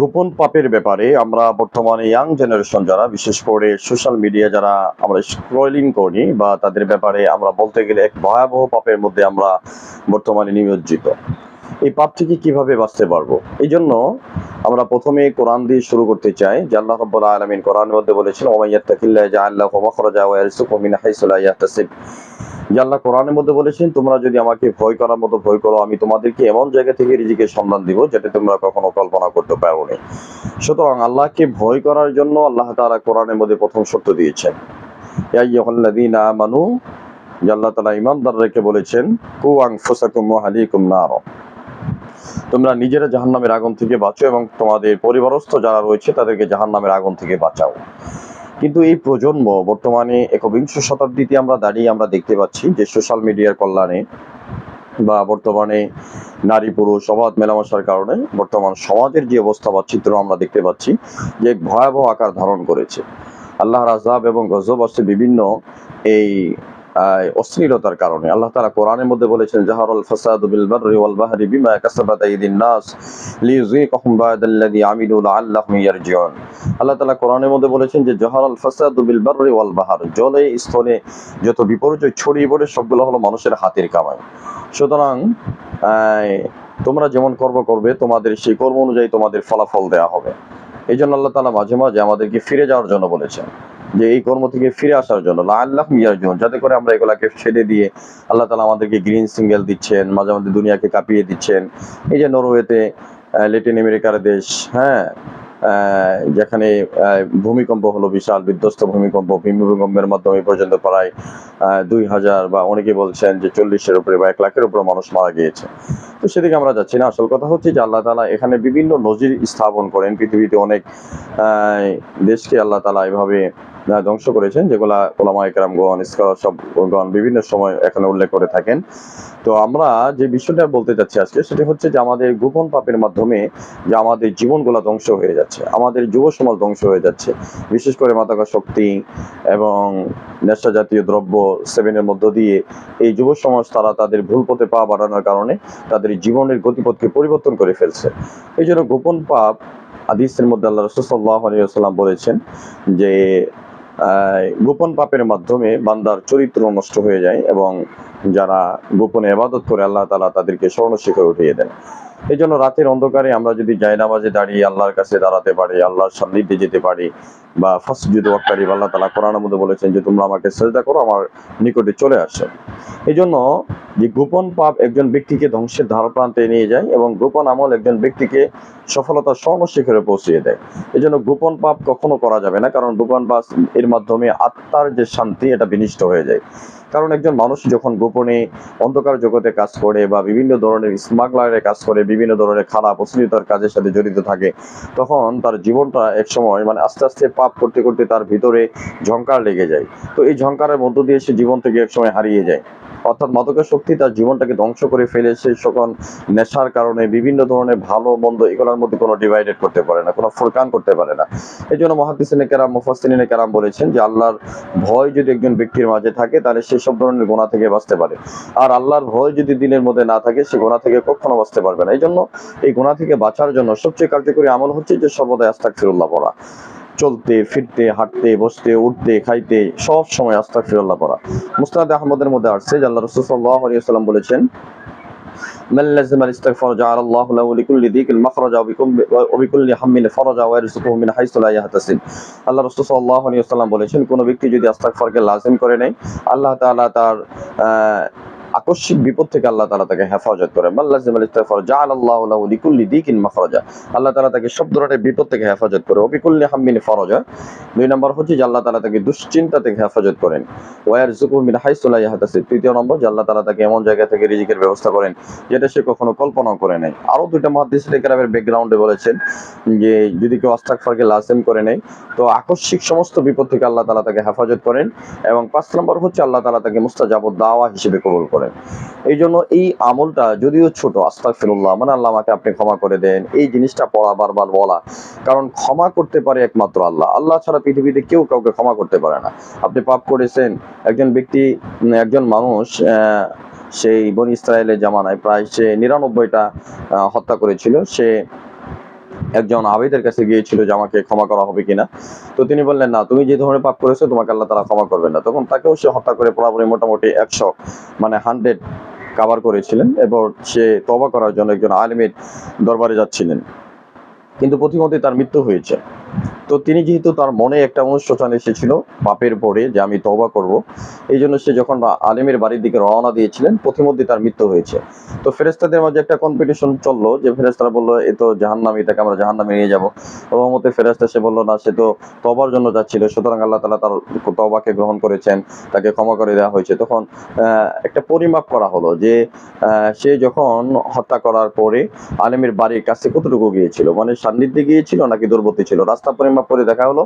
গোপন পাপের ব্যাপারে আমরা বর্তমানে ইয়াং জেনারেশন যারা, বিশেষ করে সোশ্যাল মিডিয়া যারা আমরা স্ক্রলিং করি, বা তাদের ব্যাপারে আমরা বলতে গেলে এক ভয়াবহ পাপের মধ্যে আমরা বর্তমানে নিমজ্জিত। এই পাপ থেকে কিভাবে বাঁচতে পারবো, এই জন্য আমরা প্রথমে কোরআন দিয়ে শুরু করতে চাই। যে আল্লাহ রাব্বুল আলামিন কোরআনের মধ্যে বলেছেন, ওয়া ইয়াত্তাকিল্লাহ জাআল লাহু মাখরাজা ওয়া ইয়ারযুকহু মিন হাইসু লা ইয়াহতাসিব। যে আল্লাহ কোরআনের মধ্যে বলেছেন, তোমরা যদি আমাকে ভয় করার মতো ভয় করো, আমি তোমাদেরকে এমন জায়গা থেকে রিজিকের সন্ধান দিব যেটা তোমরা কখনো কল্পনা করতে পারোনি। সুতরাং আল্লাহকে ভয় করার জন্য আল্লাহ তাআলা কোরআনের মধ্যে প্রথম শর্ত দিয়েছেন, ইয়া আইয়ুহাল্লাযীনা আমানু। যে আল্লাহ তাআলা ঈমানদারদেরকে বলেছেন, কু আনফুসাকুম ওয়া আহলিকুম নার, তোমরা নিজেরা জাহান্নামের আগুন থেকে বাঁচো এবং তোমাদের পরিবারস্থ যারা রয়েছে তাদেরকে জাহান্নামের আগুন থেকে বাঁচাও। কিন্তু এই প্রজন্ম বর্তমানে একবিংশ শতাব্দীতে আমরা দাঁড়িয়ে আমরা দেখতে পাচ্ছি যে সোশ্যাল মিডিয়ার কল্যাণে বা বর্তমানে নারী পুরুষ অবাধ মেলামেশার কারণে বর্তমান সমাজের যে অবস্থা বা চিত্র আমরা দেখতে পাচ্ছি যে ভয়াবহ আকার ধারণ করেছে। আল্লাহর আযাব এবং গজব আসছে বিভিন্ন এই অশ্লীলতার কারণে। আল্লাহ তাআলা কোরআনের মধ্যে বলেছেন, জাহারাল ফাসাদু বিল বাররি ওয়াল বাহরি বিমা কাসাবাত আইদিন নাস লিইযীকাহুম বা'দাল্লাযী আমিলু লাআল্লাহুম ইয়ারজিউন। আল্লাহ তাআলা কোরআনের মধ্যে বলেছেন যে জাহারাল ফাসাদু বিল বাররি ওয়াল বাহর, জলে স্থলে যত বিপর্যয় ছড়িয়ে পড়ে সবগুলো হলো মানুষের হাতের কামাই। সুতরাং তোমরা যেমন কর্ম করবে তোমাদের সেই কর্ম অনুযায়ী তোমাদের ফলাফল দেওয়া হবে। এই জন্য আল্লাহ তাআলা মাঝে মাঝে আমাদেরকে ফিরে যাওয়ার জন্য বলেছেন, যে এই কর্ম থেকে ফিরে আসার জন্য, লাআল্লাহুম ইয়ারজিউন, যাতে করে আমরা এগুলাকে ছেড়ে দিয়ে আল্লাহ তাআলা আমাদেরকে গ্রিন সিগন্যাল দিচ্ছেন, মাঝে মাঝে দুনিয়াকে কাঁপিয়ে দিচ্ছেন। এই যে নরওয়েতে, ল্যাটিন আমেরিকার দেশ, হ্যাঁ, যেখানে ভূমিকম্প হলো, বিশাল বিধ্বস্ত ভূমিকম্পের মাধ্যমে পর্যন্ত প্রায় 2000 বা অনেকে বলছেন যে 40-এর উপরে বা 1 লাখের উপরে মানুষ মারা গিয়েছে। তো সেদিকে আমরা যাচ্ছি না। আসল কথা হচ্ছে যে আল্লাহ তাআলা এখানে বিভিন্ন নজির স্থাপন করেন। পৃথিবীতে অনেক দেশকে আল্লাহ তাআলা এভাবে ধ্বংস করেছেন, যেগুলা উলামায়ে কেরামগণ, স্কলার সবগণ বিভিন্ন সময় এখানে উল্লেখ করে থাকেন। তো আমরা যে বিষয়টা বলতে যাচ্ছি আজকে, সেটা হচ্ছে যে আমাদের গোপন পাপের মাধ্যমে যে আমাদের জীবনগুলো ধ্বংস হয়ে যাচ্ছে, আমাদের যুব সমাজ ধ্বংস হয়ে যাচ্ছে। বিশেষ করে মাদকাসক্তি এবং নেশা জাতীয় দ্রব্য সেবনের মধ্য দিয়ে এই যুব সমাজ তারা তাদের ভুল পথে পা বাড়ানোর কারণে তাদের জীবনের গতিপথকে পরিবর্তন করে ফেলছে। এই জন্য গোপন পাপ, হাদিসের মধ্যে আল্লাহ রাসূল সাল্লাল্লাহু আলাইহি ওয়াসাল্লাম বলেছেন যে গোপন পাপের মাধ্যমে বান্দার চরিত্র নষ্ট হয়ে যায় এবং যারা গোপনে ইবাদত করে আল্লাহ তাআলা তাদেরকে স্বর্ণশিখরে উঠিয়ে দেন। এই জন্য রাতের অন্ধকারে আমরা যদি জায়নামাজে দাঁড়িয়ে আল্লাহর কাছে দাঁড়াতে পারি, আল্লাহর সান্নিধ্যে যেতে পারি, বা ফাসজুদু ওয়াক্তারিব, আল্লাহ তাআলা কোরআনের মধ্যে বলেছেন যে তোমরা আমাকে সিজদা করো, আমার নিকটে চলে আসো। এই জন্য যে গোপন পাপ একজন ব্যক্তিকে ধ্বংসের ধারপ্রান্তে নিয়ে যায় এবং গোপন আমল একজন ব্যক্তিকে সফলতার স্বর্ণশিখরে পৌঁছিয়ে দেয়। এই জন্য গোপন পাপ কখনো করা যাবে না, কারণ গোপন পাপ এর মাধ্যমে আত্মার যে শান্তি এটা বিনষ্ট হয়ে যায়। কারণ একজন মানুষ যখন গোপনে অন্ধকার জগতে কাজ করে বা বিভিন্ন ধরনের স্মাগলারের কাজ করে, বিভিন্ন ধরনের খারাপ অশ্লীলতার কাজের সাথে জড়িত থাকে, তখন তার জীবনটা একসময় আস্তে আস্তে পাপ করতে করতে তার ভিতরে ঝংকার লেগে যায়। তো এই ঝংকারের মধ্য দিয়ে সে জীবন থেকে একসময় হারিয়ে যায়। অর্থাৎ মাদকাসক্তি তার জীবনটাকে ধ্বংস করে ফেলেছে। তখন নেশার কারণে বিভিন্ন ধরনের ভালো মন্দ এগুলোর মধ্যে কোনো ডিভাইডেড করতে পারে না, কোনো ফুরকান করতে পারে না। এই জন্য মুহাদ্দিসিনে কেরাম, মুফাসসিরিনে কেরাম বলেছেন যে আল্লাহর ভয় যদি একজন ব্যক্তির মাঝে থাকে তাহলে সে সব ধরনের গুনাহ থেকে বাঁচতে পারে, আর আল্লাহর ভয় যদি দিনের মধ্যে না থাকে সে গুনাহ থেকে কখনো বাঁচতে পারবে না। এই জন্য এই গুনাহ থেকে বাঁচার জন্য সবচেয়ে কার্যকরী আমল হচ্ছে যে সর্বদা আস্তাগফিরুল্লাহ পড়া। চলতে ফিরতে, হাঁটতে, বসতে, উঠতে, খাইতে সব সময় আস্তাগফিরুল্লাহ পড়া। মুসনাদ আহমদের মধ্যে আসছে যে আল্লাহ রাসূল সাল্লাল্লাহু আলাইহি ওয়াসাল্লাম বলেছেন, মান লাযিমাল ইস্তিগফার জাআলাল্লাহু লাহু লিকুল্লি দিকিন মাখরাজা ওয়া বিকুল্লি হাম্মিন ফারাজা ওয়া ইয়ারযুকুহু মিন হাইসু লা ইয়াহতাসিব। আল্লাহ রাসূল সাল্লাল্লাহু আলাইহি ওয়াসাল্লাম বলেছেন, কোন ব্যক্তি যদি ইস্তিগফারকে লাজিম করে নেয়, আল্লাহ তাআলা তার আকস্মিক বিপদ থেকে আল্লাহ তাআলা তাকে হেফাজত করে। মান লাযিমাল ইস্তিগফার জাআলাল্লাহু লাহু লিকুল্লি দিকিন মাখরাজা, আল্লাহ তাআলা তাকে সব ধরনের বিপদ থেকে হেফাজত করে। ওয়া বিকুল্লি হাম্মিন ফারাজা, 2 নম্বর হচ্ছে যে আল্লাহ তাআলা তাকে দুশ্চিন্তা থেকে হেফাজত করেন। ওয়া ইয়ারযুকুহু মিন হাইসু লা ইয়াহতাসিব, 3 নম্বর যে আল্লাহ তাআলা তাকে এমন জায়গা থেকে রিজিকের ব্যবস্থা করেন যেটা সে কখনো কল্পনাও করে নাই। আরো 2টা মুহাদ্দিসিনে কেরামের ব্যাকগ্রাউন্ডে বলেছেন যে যদি কেউ ইস্তিগফারকে লাজিম করে নেয় তো আকস্মিক সমস্ত বিপদ থেকে আল্লাহ তাআলা তাকে হেফাজত করেন, এবং 5 নম্বর হচ্ছে আল্লাহ তাআলা তাকে মুস্তাজাবুদ দাওয়া হিসেবে কবুল করেন। এই জন্য এই আমলটা যদিও ছোট, আস্তাগফিরুল্লাহ আল্লাহ আমাকে আপনি ক্ষমা করে দেন, এই জিনিসটা পড়া, বারবার বলা, কারণ ক্ষমা করতে পারে একমাত্র আল্লাহ। আল্লাহ ছাড়া পৃথিবীতে কেউ কাউকে ক্ষমা করতে পারে না। আপনি পাপ করেছেন, একজন ব্যক্তি, একজন মানুষ সেই বনি ইসরায়েলের জামানায় প্রায় সে 99টা হত্যা করেছিল। সে একজন আবেদের কাছে গিয়েছিল যে আমাকে ক্ষমা করা হবে কিনা। তো তিনি বললেন, না, তুমি যে ধরনের পাপ করেছো তোমাকে আল্লাহ তাআলা ক্ষমা করবেন না। তখন তাকেও সে হত্যা করে পুরোপুরি মোটামুটি 100 মানে 100 কাভার করেছিলেন এবং সে তওবা করার জন্য একজন আলেমের দরবারে যাচ্ছিলেন, কিন্তু পথিমধ্যে তার মৃত্যু হয়েছে। তো তিনি যেহেতু তার মনে একটা অনুশোচনা এসেছিল পাপের পরে যে আমি তওবা করব, এই জন্য সে যখন আলেমের বাড়ির দিকে রওনা দিয়েছিলেন পথিমধ্যে তার মৃত্যু হয়েছে। তো ফেরেশতাদের মাঝে একটা কম্পিটিশন চললো যে ফেরেশতারা বললো এ তো জাহান্নামী, তাকে আমরা জাহান্নামে নিয়ে যাব। রহমতের ফেরেশতা সে বললো না, সে তো তওবার জন্য যাচ্ছিল, সুতরাং আল্লাহ তাআলা তার তওবাকে গ্রহণ করেছেন, তাকে ক্ষমা করে দেওয়া হয়েছে। তখন একটা পরিমাপ করা হলো যে সে যখন হত্যা করার পরে আলেমের বাড়ির কাছে কতটুকু গিয়েছিল, মানে সান্নিধ্যে গিয়েছিল নাকি দূরবর্তী ছিল। রাস্তা পরিমাপ করে দেখা হলো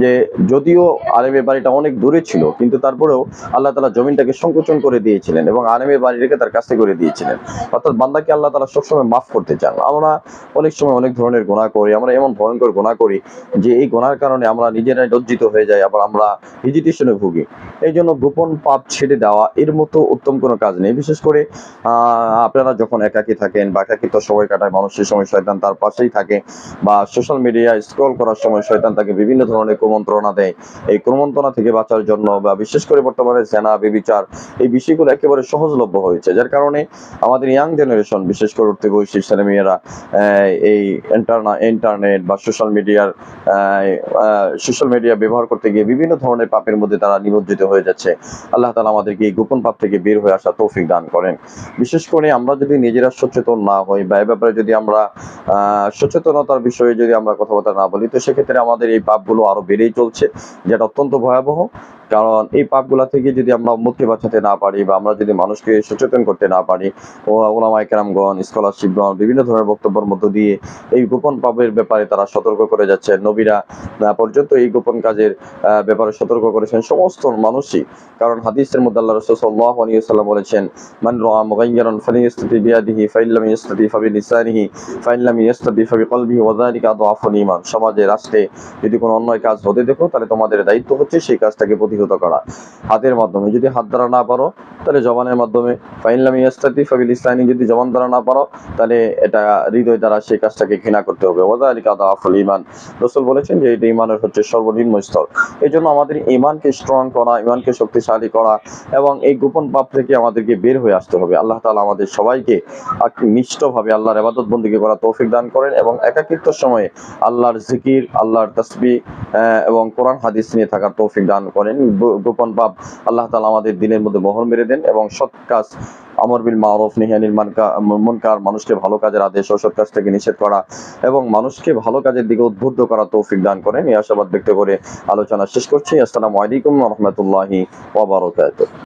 যে যদিও আলেমের বাড়িটা অনেক দূরে ছিল, কিন্তু তারপরেও আল্লাহ তাআলা জমিনটাকে সংকোচন করে দিয়েছিলেন এবং আলেমের বাড়ি রেখে তার কাছে করে দিয়েছিলেন। অর্থাৎ বান্দাকে আল্লাহ তাআলা সবসময় মাফ করতে চান। আমরা অনেক সময় অনেক ধরনের গুনাহ করি, আমরা এমন ভয়ঙ্কর গুনাহ করি যে এই গুনার কারণে আমরা নিজেরাই লজ্জিত হয়ে যাই, আবার আমরা হেজিটেশনে ভুগি। এই জন্য গোপন পাপ ছেড়ে দেওয়া এর মতো উত্তম কোনো কাজ নেই। বিশেষ করে আপনারা যখন একাকী থাকেন বা একাকিত্ব সময় কাটায় মানুষ, সেই সময় শয়তান তার পাশেই থাকে, বা সোশ্যাল মিডিয়া স্ক্রল করার সময় শয়তান তাকে বিভিন্ন ধরনের কুমন্ত্রণা দেয়। এই কুমন্ত্রণা থেকে বাঁচার জন্য বা বিশেষ করে বর্তমানে জেনা, ব্যভিচার এই বিষয়গুলো একেবারে সহজলভ্য হয়েছে, যার কারণে আমাদের ইয়াং জেনারেশন, বিশেষ করে উঠতে বয়সী ছেলেমেয়েরা এই ইন্টারনেট বা সোশ্যাল মিডিয়া ব্যবহার করতে গিয়ে বিভিন্ন ধরনের পাপের মধ্যে তারা নিমজ্জিত হয়ে যাচ্ছে। আল্লাহ তাআলা আমাদেরকে এই গোপন পাপ থেকে বের হয়ে আসা তৌফিক দান করেন। বিশেষ করে আমরা যদি নিজেরা সচেতন না হই বা এ ব্যাপারে যদি আমরা সচেতনতার বিষয়ে যদি আমরা কথাবার্তা না বলি, তো সেক্ষেত্রে আমাদের এই পাপগুলো আরো বেড়েই চলছে, যেটা অত্যন্ত ভয়াবহ। কারণ এই পাপগুলা থেকে যদি আমরা মুক্তি বাঁচাতে না পারি বা আমরা যদি মানুষকে সচেতন করতে না পারি, ওলামায়ে কেরামগণ, স্কলারশিপগণ বিভিন্ন ধরনের বক্তব্যের মধ্য দিয়ে এই গোপন পাপের ব্যাপারে তারা সতর্ক করে যাচ্ছে। নবীরা পর্যন্ত এই গোপন কাজের ব্যাপারে সতর্ক করেছেন সমস্ত মানুষই। কারণ হাদিসের মধ্যে আল্লাহ রাসূল সাল্লাল্লাহু আলাইহি ওয়াসাল্লাম বলেছেন, মান রাআ মুগায়্যিরান ফালিয়াসতাতি বিয়াদিহি ফাইন লাম ইয়াসতাতি ফাবিলিসানিহি ফাইন লাম ইয়াসতাতি ফাবিকলবিহি ওয়া যালিকা আদআফুল ঈমান। সমাজে রাষ্ট্রে যদি কোনো অন্যায় কাজ হতে দেখো, তাহলে তোমাদের দায়িত্ব হচ্ছে সেই কাজটাকে প্রতিহত করা হাতের মাধ্যমে। যদি হাত দ্বারা না পারো তাহলে জবানের মাধ্যমে, ফাইন লাম ইয়াসতাতি ফাবিলিসানি, যদি জবান দ্বারা না পারো তাহলে এটা হৃদয় দ্বারা সেই কাজটাকে ঘৃণা করতে হবে। ওয়া যালিকা আদআফুল ঈমান। রাসূল বলেছেন যে এটা ঈমানের হচ্ছে সর্বনিম্ন স্তর। এই জন্য আমাদের ঈমানকে স্ট্রং করা, ঈমানকে শক্তিশালী করা এবং এই গোপন পাপ থেকে আমাদেরকে বের হয়ে আসতে হবে। আল্লাহ তাআলা আমাদের সবাইকে নিষ্ঠভাবে আল্লাহর ইবাদত বন্দেগী করা তৌফিক দান করেন এবং একাকিত্বের সময়ে আল্লাহর জিকির, আল্লাহর তাসবিহ এবং কোরআন হাদিস নিয়ে থাকার তৌফিক দান করেন। গোপন পাপ আল্লাহ তাআলা আমাদের দিনের মধ্যে মোহর মেরে দেন এবং সৎ কাজ, আমর বিল মারুফ নাহি আনিল মুনকার, মানুষকে ভালো কাজের আদেশ, অসৎ কাজ থেকে নিষেধ করা এবং মানুষকে ভালো কাজের দিকে উদ্বুদ্ধ করা তৌফিক দান করেন। এই আশাবাদ ব্যক্ত করে আলোচনা শেষ করছি। আসসালামু আলাইকুম ওয়া রাহমাতুল্লাহি ওয়া বারাকাতুহু।